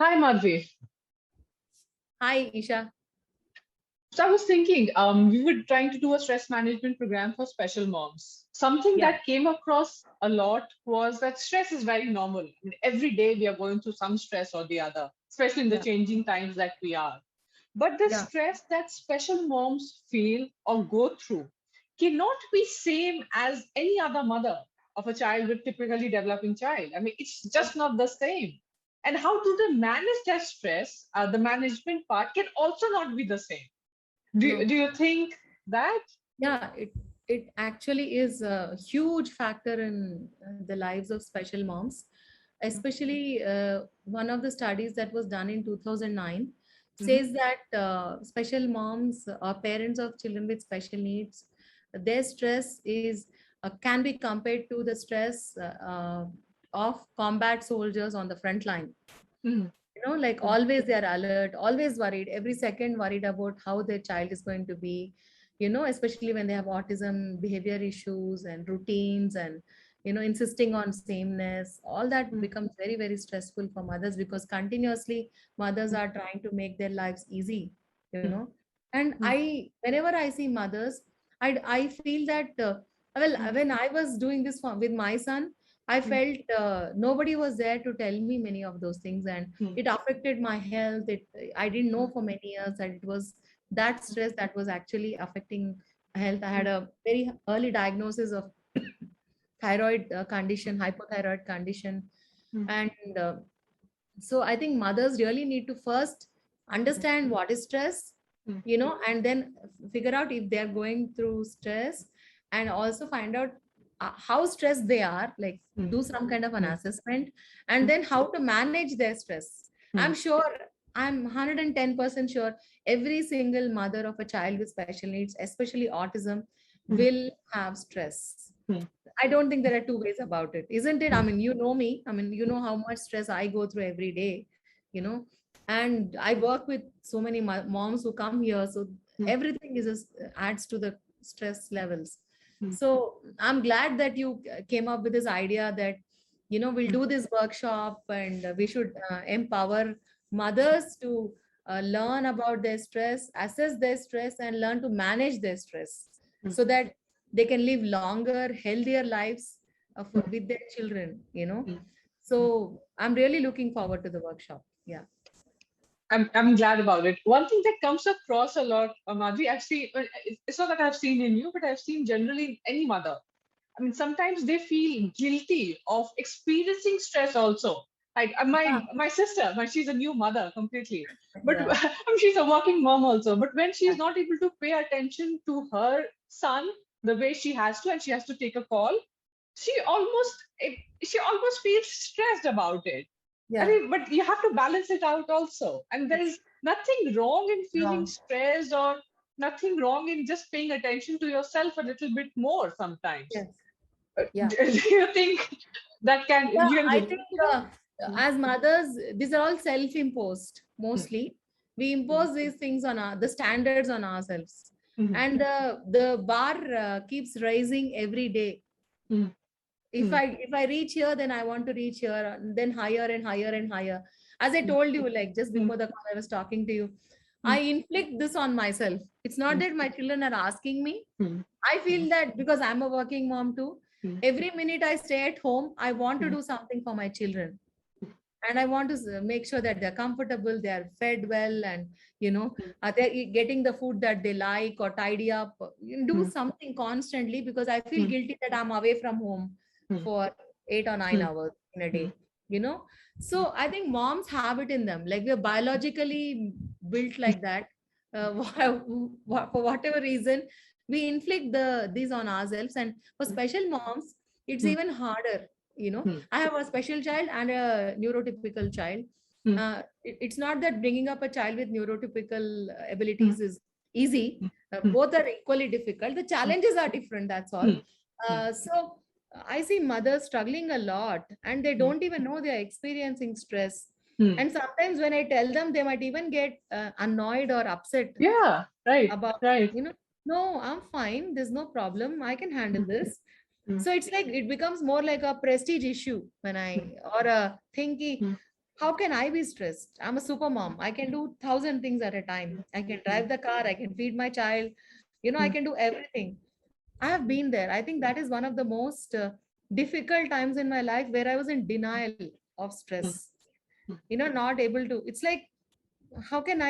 Hi, Madhavi. Hi, Isha. So I was thinking, we were trying to do a stress management program for special moms. Something Yeah, that came across a lot was that stress is very normal. I mean, every day we are going through some stress or the other, especially in the yeah, changing times that we are. But the yeah, stress that special moms feel or go through cannot be same as any other mother of a child with typically developing child. I mean, it's yeah, just not the same. And how do they manage that stress? The management part can also not be the same. Do no, you think that? yeah. It actually is a huge factor in the lives of special moms, especially one of the studies that was done in 2009 Mhm. says that special moms or parents of children with special needs, their stress is can be compared to the stress of combat soldiers on the front line. Mhm. Like Mhm. always they are alert, always worried, every second worried about how their child is going to be, especially when they have autism, behavior issues and routines, and insisting on sameness. All that Mhm. becomes very, very stressful for mothers because continuously mothers are trying to make their lives easy, you Mhm. know. And Mhm. whenever I see mothers, I feel that well, Mhm. when I was doing this with my son, I Mhm. felt nobody was there to tell me many of those things, and Mhm. it affected my health. I didn't know for many years that it was that stress that was actually affecting health. I had a very early diagnosis of thyroid condition, hypothyroid condition, Mhm. and so I think mothers really need to first understand what is stress, Mhm. and then figure out if they're going through stress, and also find out how stressed they are, like Mhm. do some kind of an Mhm. assessment, and then how to manage their stress. I'm Mhm. sure, I'm 110% sure every single mother of a child with special needs, especially autism, Mhm. will have stress. Mhm. I don't think there are two ways about it, isn't it? I Mhm. mean, you know me. I mean, you know how much stress I go through every day, you know, and I work with so many moms who come here. So Mhm. everything is adds to the stress levels. Mhm. So I'm glad that you came up with this idea that, we'll Mhm. do this workshop, and we should empower mothers to learn about their stress, assess their stress, and learn to manage their stress Mhm. so that they can live longer, healthier lives Mhm. with their children, Mhm. So I'm really looking forward to the workshop. Yeah. I'm glad about it. One thing that comes across a lot, Madhvi, I've seen, it's not that I've seen in you, but I've seen generally in any mother. I mean, sometimes they feel guilty of experiencing stress also. Like Yeah. my sister, she's a new mother completely, but Yeah. I mean, she's a working mom also. But when Yeah. she's not able to pay attention to her son the way she has to, and she has to take a call, she almost she almost feels stressed about it. I Yeah. mean, but you have to balance it out also. And there It's is nothing wrong in feeling wrong. stressed or nothing wrong in just paying attention to yourself a little bit more sometimes. Yes. Yeah. Do you think that Yeah. you can I relate think to that? as mothers, these are all self-imposed Mm, mostly. We mm, impose these things on the standards on ourselves, mm, and the bar keeps rising every day. mm, if mm, i if I reach here, then I want to reach here, then higher and higher and higher. As I mm, told you, like just mm, before the call I was talking to you, I mm, inflict this on myself. It's not mm, that my children are asking me. mm, I feel that because I'm a working mom too, mm, every minute I stay at home, I want to mm, do something for my children, and I want to make sure that they're comfortable, they're fed well, and they're getting the food that they like, or tidy up. You do mm, something constantly because I feel mm, guilty that I'm away from home mm, for 8 or 9 hours in a mm, day. So I think moms have it in them, like we're biologically built like that. For whatever reason, we inflict these on ourselves, and for special moms, it's mm, even harder. mm, I have a special child and a neurotypical child. mm, It's not that bringing up a child with neurotypical mm, abilities is easy. mm, Both are equally difficult. The mm, challenges are different, that's all. mm, mm, So I see mothers struggling a lot, and they mm, don't even know they're experiencing stress. mm. And sometimes when I tell them, they might even get annoyed or upset Yeah, right, about, right. no, I'm fine. There's no problem. I can handle Mm, this. mm, So it's like it becomes more like a prestige issue when mm, I or a thinky. mm, how can I be stressed? I'm a super mom. I can do 1,000 things at a time. I can drive the car. I can feed my child. I Mm, can do everything. I have been there. I think that is one of the most difficult times in my life where I was in denial of mm, stress. Not able to. It's like, how can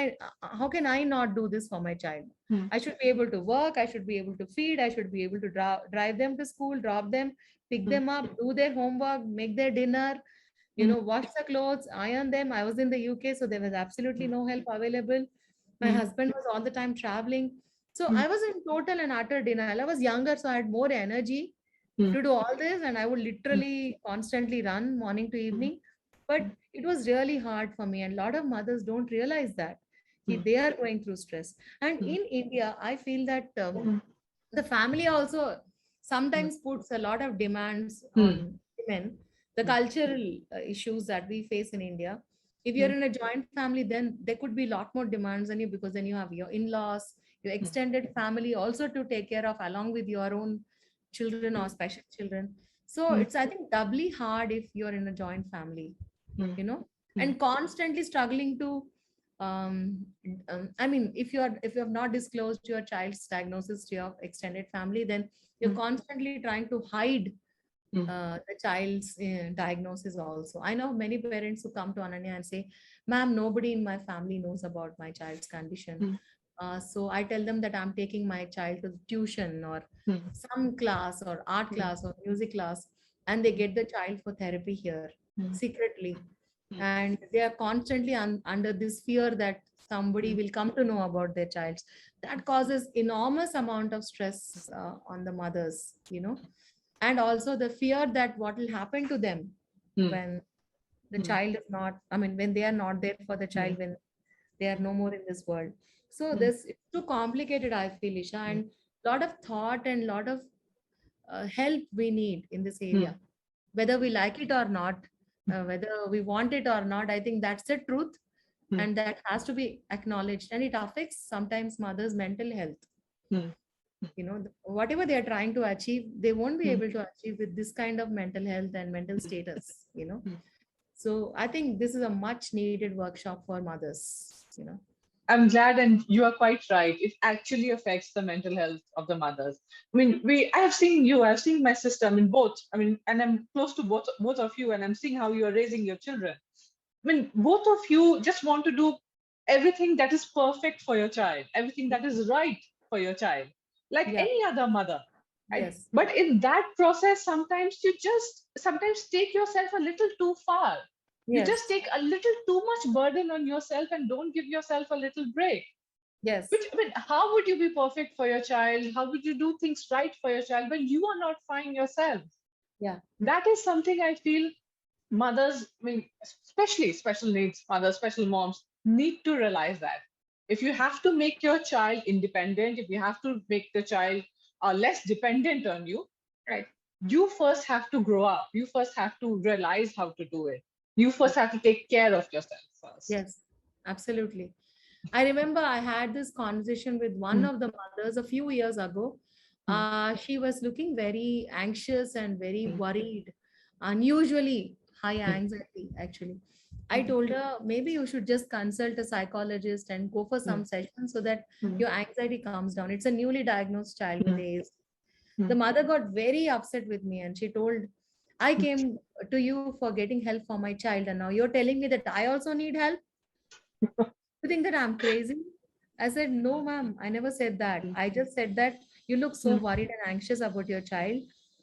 I not do this for my child? mm, I should be able to work. I should be able to feed. I should be able to drive them to school, drop them, pick mm, them up, do their homework, make their dinner, mm, wash the clothes, iron them. I was in the UK, so there was absolutely no help available. My mm, husband was all the time traveling. So mm, I was in total and utter denial. I was younger, so I had more energy mm, to do all this, and I would mm, literally constantly run morning to mm, evening. But it was really hard for me, and a lot of mothers don't realize that mm, they are going through stress. And mm, in India, I feel that mm, the family also mm, sometimes puts a lot of demands mm, on women. The mm, cultural issues that we face in India, if you're mm, in a joint family, then there could be a lot more demands on you, because then you have your in-laws, your mm, extended family also to take care of, along with your own children or special children. So mm, it's, I think, doubly hard if you're in a joint family, mm, mm, and constantly struggling to I mean, if you have not disclosed your child's diagnosis to your extended family, then you're mm, constantly trying to hide mm, the child's diagnosis also. I know many parents who come to Ananya and say, ma'am, nobody in my family knows about my child's condition. mm, So I tell them that I'm taking my child to tuition or mm, some class or art mm, class or music class, and they get the child for therapy here mm, secretly. mm, And they are constantly under this fear that somebody mm, will come to know about their child. That causes enormous amount of stress on the mothers, and also the fear that what will happen to them mm, when the mm, child is not, I mean, when they are not there for the child, mm, when they are no more in this world. So mm, this, it's too complicated, I feel, Isha, mm, and lot of thought and lot of help we need in this mm, area, whether we like it or not, whether we want it or not. I think that's the truth, mm, and that has to be acknowledged, and it affects sometimes mothers' mental health. mm, Whatever they are trying to achieve, they won't be mm, able to achieve with this kind of mental health and mental status. mm. So I think this is a much needed workshop for mothers. I'm glad, and you are quite right. It actually affects the mental health of the mothers. I mean, I have seen you, I've seen my sister. I mean, both. I mean, and I'm close to both of you, and I'm seeing how you are raising your children. I mean, both of you just want to do everything that is perfect for your child, everything that is right for your child, like Yeah. any other mother. Right? Yes. But in that process, sometimes you just sometimes take yourself a little too far. You just Yes. take a little too much burden on yourself and don't give yourself a little break. Yes. Which, I mean, how would you be perfect for your child? How would you do things right for your child when you are not fine yourself? Yeah. That is something I feel mothers, I mean, especially special needs mothers, special moms, need to realize that. If you have to make your child independent, if you have to make the child less dependent on you, right? You first have to grow up. You first have to realize how to do it. You first have to take care of yourself first. Yes. Absolutely. I remember I had this conversation with one Mm, of the mothers a few years ago. mm, She was looking very anxious and very mm, worried, unusually high mm, anxiety, actually. I mm, told her, maybe you should just consult a psychologist and go for mm, some sessions so that mm, your anxiety comes down. It's a newly diagnosed child with mm, AS. The mm, mother got very upset with me and she told, I came to you for getting help for my child, and now you're telling me that I also need help. You think that I'm crazy? I said, no, ma'am, I never said that. mm, I just said that you look so mm, worried and anxious about your child.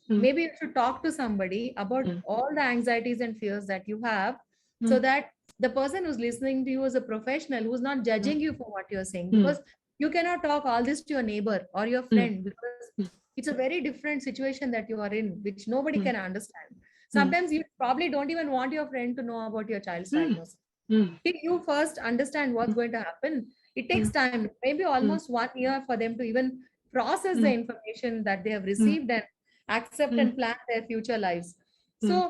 mm, Maybe you should talk to somebody about mm, all the anxieties and fears that you have, so mm, that the person who's listening to you is a professional who's not mm, judging you for what you're saying. mm, Because you cannot talk all this to your neighbor or your mm, friend, because mm, it's a very different situation that you are in, which nobody can mm, understand. mm, Sometimes you probably don't even want your friend to know about your child's mm, diagnosis. mm, If you first understand what's mm, going to happen, it takes mm, time, maybe mm, almost 1 year for them to even process the mm, information that they have mm, received and accept mm, and plan their future lives. mm, So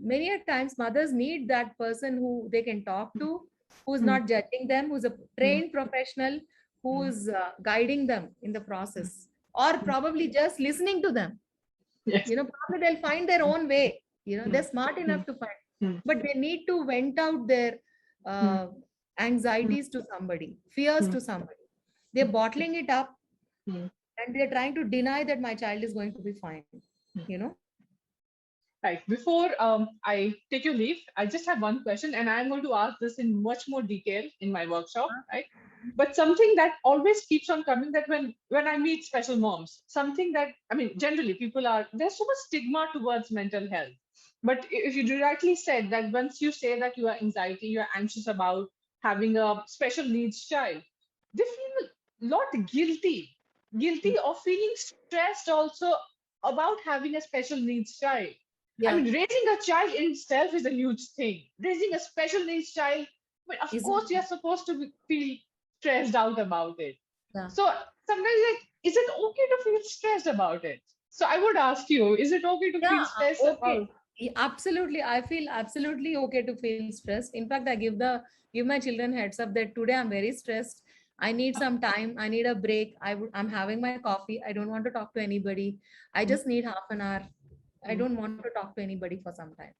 many a times mothers need that person who they can talk to, who's mm, not judging them, who's a mm, trained professional, mm, who's guiding them in the mm, process, or mm. probably just listening to them. Yes. Probably they'll find their own way. They're Mm, smart enough mm, to find. mm, but they need to vent out their mm, uh, mm, anxieties to somebody, fears mm, to somebody. They're bottling it up mm, and they're trying to deny that my child is going to be fine, mm. you know. Right. Before I take your leave, I just have one question, and I'm going to ask this in much more detail in my workshop, right? But something that always keeps on coming, that when I meet special moms, something that, I mean, generally people are, there's so much stigma towards mental health. But if you directly said that once you say that you are anxiety, you are anxious about having a special needs child, they feel a lot guilty of feeling stressed also about having a special needs child. I Yeah, mean, raising a child in itself is a huge thing. Raising a special needs child, but of is course, you're supposed to feel stressed out about it. yeah. So sometimes, like, is it okay to feel stressed about it? So I would ask you, is it okay to Yeah, feel stressed okay. about? Absolutely. I feel absolutely okay to feel stressed. In fact, give my children heads up that today I'm very stressed. I need some time. I need a break. I'm having my coffee. I don't want to talk to anybody. I Mm, just need half an hour. I mm, don't want to talk to anybody for some time.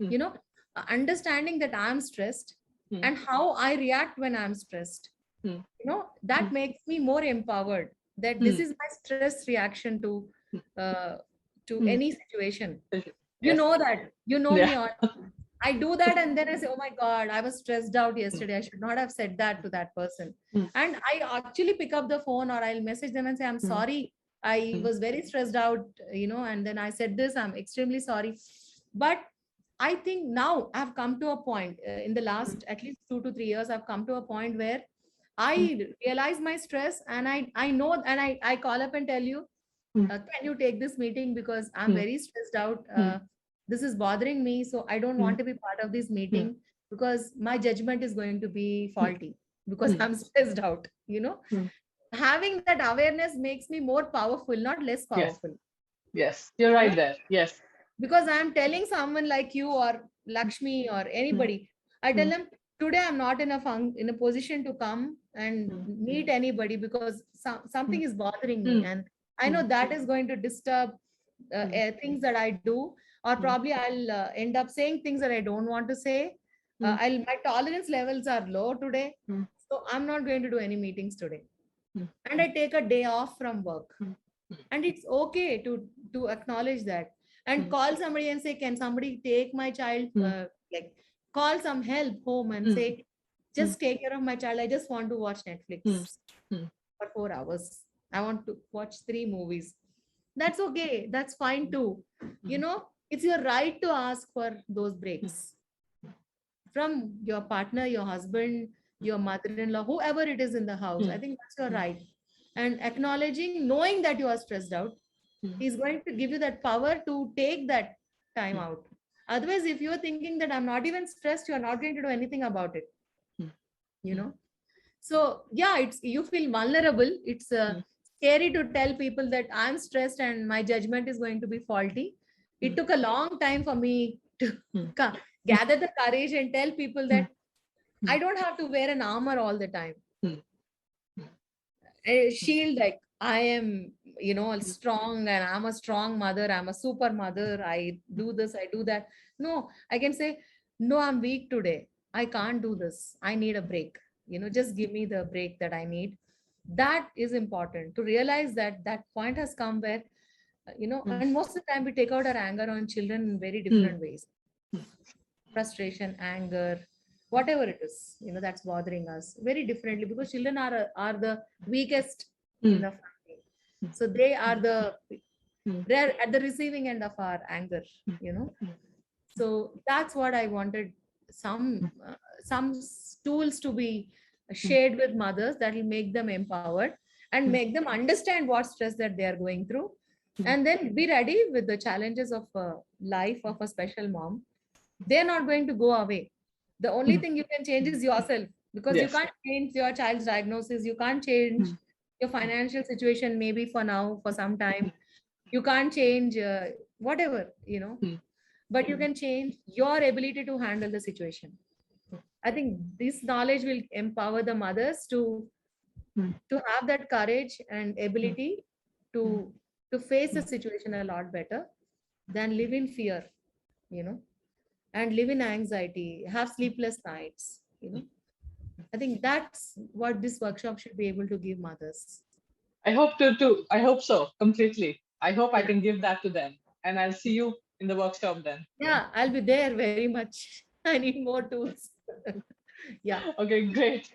mm, You know, understanding that I'm stressed mm, and how I react when I'm stressed, mm, that mm, makes me more empowered, that this mm, is my stress reaction mm, uh, to mm. any situation. You Yes. know that. You know Yeah. me on. I do that and then I say, oh my God, I was stressed out yesterday. I should not have said that to that person. Mm, And I actually pick up the phone or I'll message them and say, I'm mm, sorry. I mm, was very stressed out, and then I said this, I'm extremely sorry. But I think now I've come to a point in the mm, last at least 2 to 3 years, I've come to a point where mm, I realize my stress and I know, and I call up and tell you, mm, can you take this meeting because I'm mm, very stressed out. mm, This is bothering me, so I don't mm, want to be part of this mm, meeting because my judgment is going to be mm, faulty because mm, I'm stressed out. mm. Having that awareness makes me more powerful, not less Yes. powerful. Yes. You're you know right there. Yes. because I'm telling someone like you or Lakshmi or Mm, anybody, I tell mm, them today I'm not in a position to come and mm, meet anybody because something mm, is bothering me, mm, and I know mm, that is going to disturb mm, things that I do, or mm, probably I'll end up saying things that I don't want to say. mm, I'll My tolerance levels are low today, mm, so I'm not going to do any meetings today, mm, and I take a day off from work. mm, And it's okay to acknowledge that and mm, call somebody and say, can somebody take my child, mm, like call some help home and mm, say, mm, just take care of my child, I just want to watch mm, Netflix mm, for 4 hours, I want to watch 3 movies. That's okay, that's fine too. mm, It's your right to ask for those mm, breaks from your partner, your husband, your mother-in-law, whoever it is in the house. I mm, think that's your mm, right. And acknowledging, knowing that you are stressed out, mm, is going to give you that power to take that time mm, out. Otherwise, if you're thinking that I'm not even stressed, you're not going to do anything about it. mm, You mm, know. So yeah, it's you feel vulnerable. It's mm, scary to tell people that I'm stressed and my judgment is going to be faulty. It mm, took a long time for me to mm, gather the courage and tell people mm, that I don't have to wear an armor all the time. mm, A mm, shield, like I am, strong and I'm a strong mother. I'm a super mother. I do this, I do that. No, I can say, no, I'm weak today. I can't do this. I need a break. Just give me the break that I need. That is important to realize that that point has come where, mm, and most of the time we take out our anger on children in very mm, different ways: frustration, anger, whatever it is, that's bothering us very differently, because children are the weakest in mm, the family. So they are mm, mm, they're at the receiving end of our anger, mm, you know. mm, So that's what I wanted, mm, some tools to be mm, shared with mothers that will make them empowered and mm, make them understand what stress that they are going through, mm, and then be ready with the challenges of life of a special mom. They're not going to go away. The only mm. thing you can change is yourself, because you Yes. can't change your child's diagnosis, you can't change Mm, your financial situation, maybe for now, for some time. mm, You can't change whatever, mm, but you can change your ability to handle the situation. I think this knowledge will empower the mothers mm, to have that courage and mm, ability mm, to face the mm, situation a lot better than live in fear, you know. and live in anxiety, have sleepless nights, I think that's what this workshop should be able to give mothers. I hope to too. I hope so completely. I hope I Yeah. can give that to them. And I'll see you in the workshop then. Yeah, I'll be there very much. I need more tools. Yeah. Okay, great.